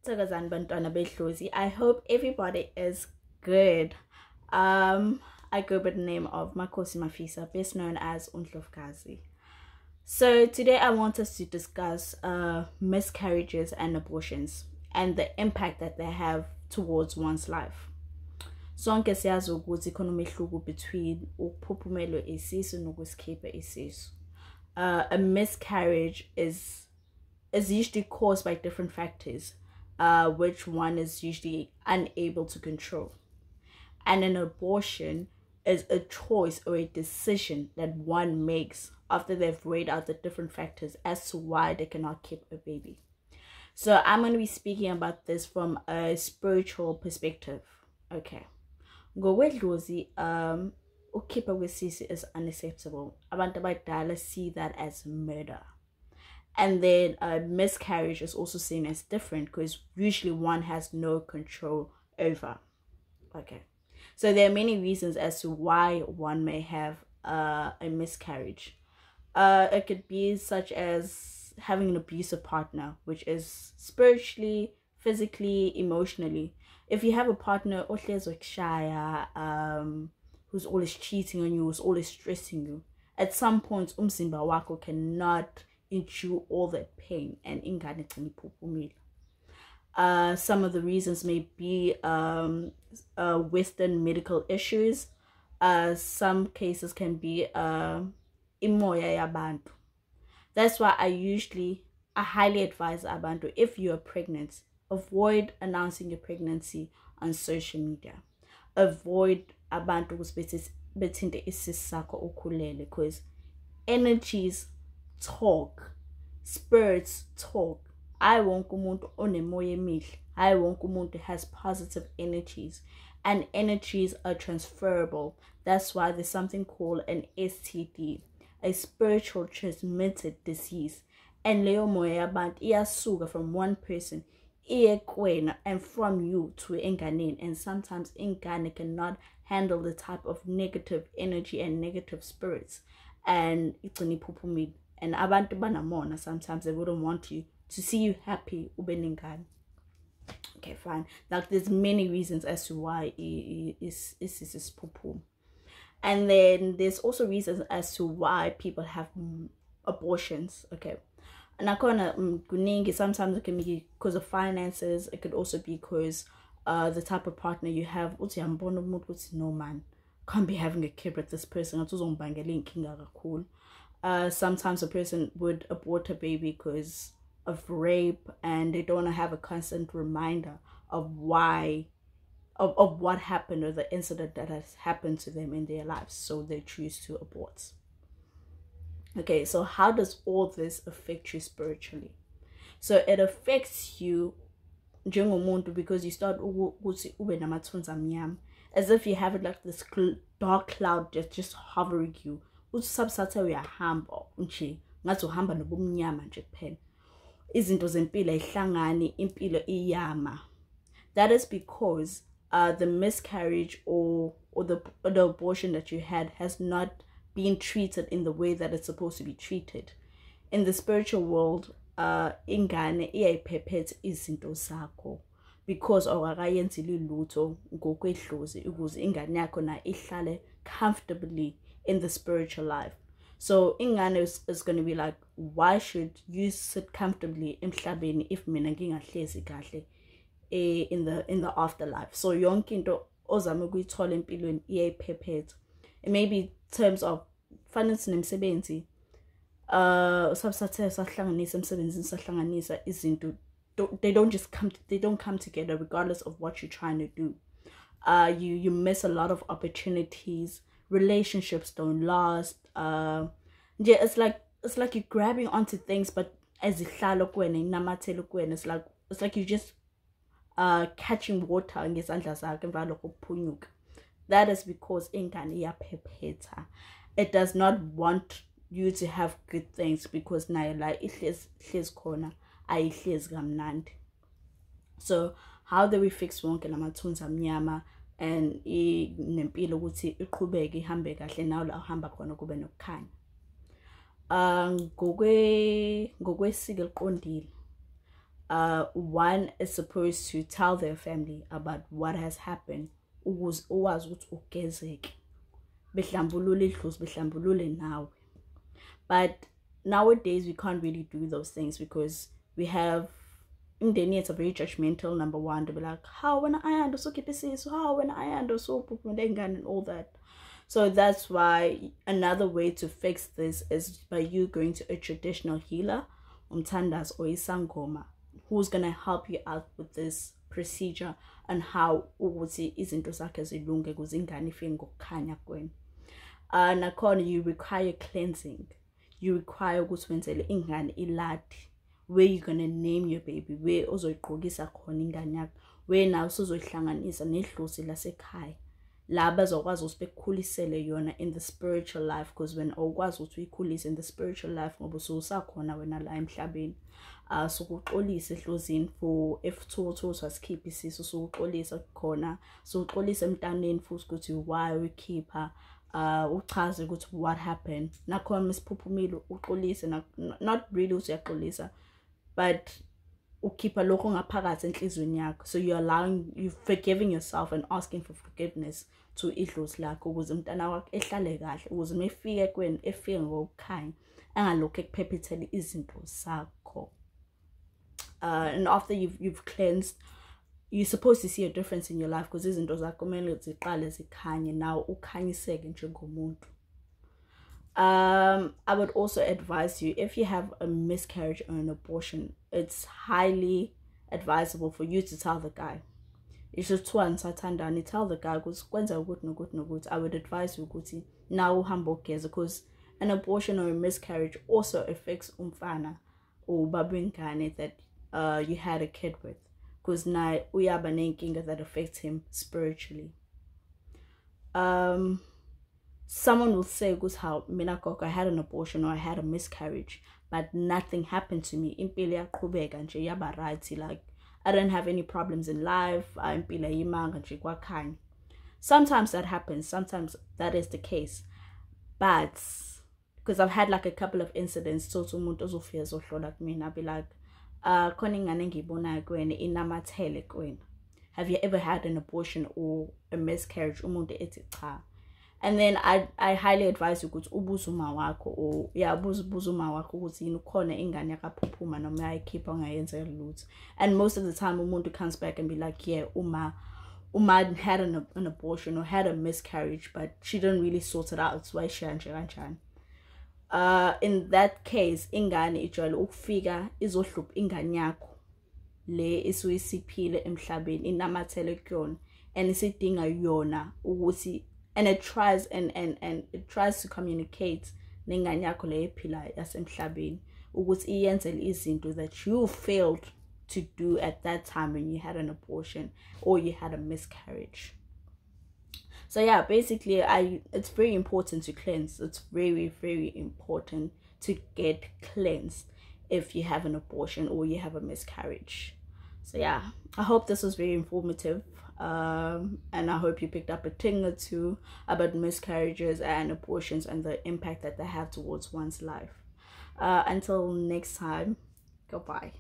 Tsakazani bantwana behlozi. I hope everybody is good. I go by the name of Makosi Mafisa, best known as Undlovkazi. So today I want us to discuss miscarriages and abortions and the impact that they have towards one's life. Sonke siyazi ukuthi khona umehluko between ukuphuphumela isisu nokusikhipha isisu. A miscarriage is usually caused by different factors, which one is usually unable to control. And an abortion is a choice or a decision that one makes after they've weighed out the different factors as to why they cannot keep a baby. So I'm going to be speaking about this from a spiritual perspective. Okay. Ngokwedlozi, ukhipha kwesisi is unacceptable. Abantu abadala see that as murder. And then miscarriage is also seen as different because usually one has no control over. Okay. So there are many reasons as to why one may have a miscarriage. It could be such as having an abusive partner, which is spiritually, physically, emotionally. If you have a partner who's always cheating on you, who's always stressing you, at some point umzimba wako cannot endure all that pain and ingane igcine iphupumile. Some of the reasons may be Western medical issues. Some cases can be imoya yabantu. That's why I highly advise abantu, if you are pregnant, avoid announcing your pregnancy on social media. Avoid abantu bethinte isisu sakho ukhulele, because energies talk, spirits talk. I won't umuntu onemoya emihle. I won't umuntu has positive energies, and energies are transferable. That's why there's something called an STD, a spiritual transmitted disease. And leyo moya yabantu iyasuka from one person iye kuwena and from you to enganeni, and sometimes ingane cannot handle the type of negative energy and negative spirits, and igcine iphupumile. And abantu banamona, sometimes they wouldn't want you to see you happy ubeningane. Okay, fine. Like there's many reasons as to why is pupum. And then there's also reasons as to why people have abortions. Okay. And sometimes it can be because of finances. It could also be because the type of partner you have. No man, can't be having a kid with this person. Sometimes a person would abort a baby because of rape, and they don't want to have a constant reminder of why of what happened or the incident that has happened to them in their lives, so they choose to abort. Okay, so how does all this affect you spiritually? So it affects you because you start as if you have like this dark cloud just hovering you. That is because the miscarriage or the abortion that you had has not been treated in the way that it's supposed to be treated. In the spiritual world, ingane iyayiphethe izinto zakho because awakayenzile lutho ngokwedlozi ukuze ingane yakho na ihlale comfortably in the spiritual life. So ingane is going to be like, why should you sit comfortably emhlabeni if mina ngingahlezi kahle in the afterlife? So yonke into ozama ukuyithola empilweni iyayiphephetha. It may be terms of finance nemsebenzi. They don't come together regardless of what you're trying to do. You miss a lot of opportunities. Relationships don't last. It's like you're grabbing onto things, but as it's like you're just catching water. That is because ingane iyaphephetha. It does not want you to have good things because nayo like ihlezi khona ayihlezi kamnandi. So how do we fix wonke lamathunzi amnyama and nempilo ukuthi iqhubeke ihambe kahle nawo la uhamba khona kube nokukhanya? Ngokwesiko eliqondile, one is supposed to tell their family about what has happened. But nowadays we can't really do those things because we have in the it's a very judgmental, number one, to be like, how when I am so keep so how when I am so and all that. So that's why another way to fix this is by you going to a traditional healer, umtandas or isangoma, who's gonna help you out with this procedure and how ukuthi izinto zakhe zilunge kuze ingane ifike ngokukhanya kweni. Nakhona you require cleansing. You require ukuthi wenzele ingane iladi, where you gonna name your baby, where uzoyiqhokisa khona ingane yakho, where nawe uzoyihlanganisa nedlozi lasekhaya la bazokwazi ukuthi bekukhulisele yona in the spiritual life, because when awukwazi ukuthi uyikhulise in the spiritual life ngoba ususakhona wena la emhlabeni, sokuxolisa edlozini for if wasikhipha isisu, sokuxolisa khona, sokuxolisa emntaneni futhi ukuthi why uyikhipha, uchaze ukuthi what happened. Nakhona misiphuphumile uxolise, not really ukuthi uyaxolisa, but ukhipha lokho ngaphakathi enhlizweni yakho. So you forgiving yourself and asking for forgiveness to idlozi lakho ukuze umntana wakho ehlale kahle, ukuze mefike kweni efike ngokukhanya angalokho ekuphephetele izinto zakho. And after you've cleansed, you're supposed to see a difference in your life because izinto zakho kumele ziqale zikhanye now ukhanyiseke njengomuntu. I would also advise you, if you have a miscarriage or an abortion, it's highly advisable for you to tell the guy. It's just one satandani, tell the guy because I would advise you now humble cares, because an abortion or a miscarriage also affects umfana or babingane that you had a kid with, because now we have an inking that affects him spiritually. Someone will say, how I had an abortion or I had a miscarriage, but nothing happened to me. Like I don't have any problems in life. Sometimes that happens. Sometimes that is the case. But because I've had like a couple of incidents, I'll be like, have you ever had an abortion or a miscarriage? And then I highly advise you ukuthi ubuzuma wakho or ubuzuma wakho ukuthi yini khona ingane yakaphuphuma noma ayikhipha ngayenza lutho. And most of the time umuntu comes back and be like, yeah, uma had an abortion or had a miscarriage, but she didn't really sort it out. It's why she kanjani. In that case, ingane ijwayele ukufika izohlupha ingane yakho le isuyisiphile emhlabeni inamathele kuyona and isidinga yona ukuthi, and it tries and it tries to communicate nengane yakho le ephila yasemhlabeni ukuthi iyenzele izinto that you failed to do at that time when you had an abortion or you had a miscarriage. So yeah, basically it's very important to cleanse. It's very, very important to get cleansed if you have an abortion or you have a miscarriage. So yeah, I hope this was very informative. And I hope you picked up a thing or two about miscarriages and abortions and the impact that they have towards one's life. Until next time, goodbye.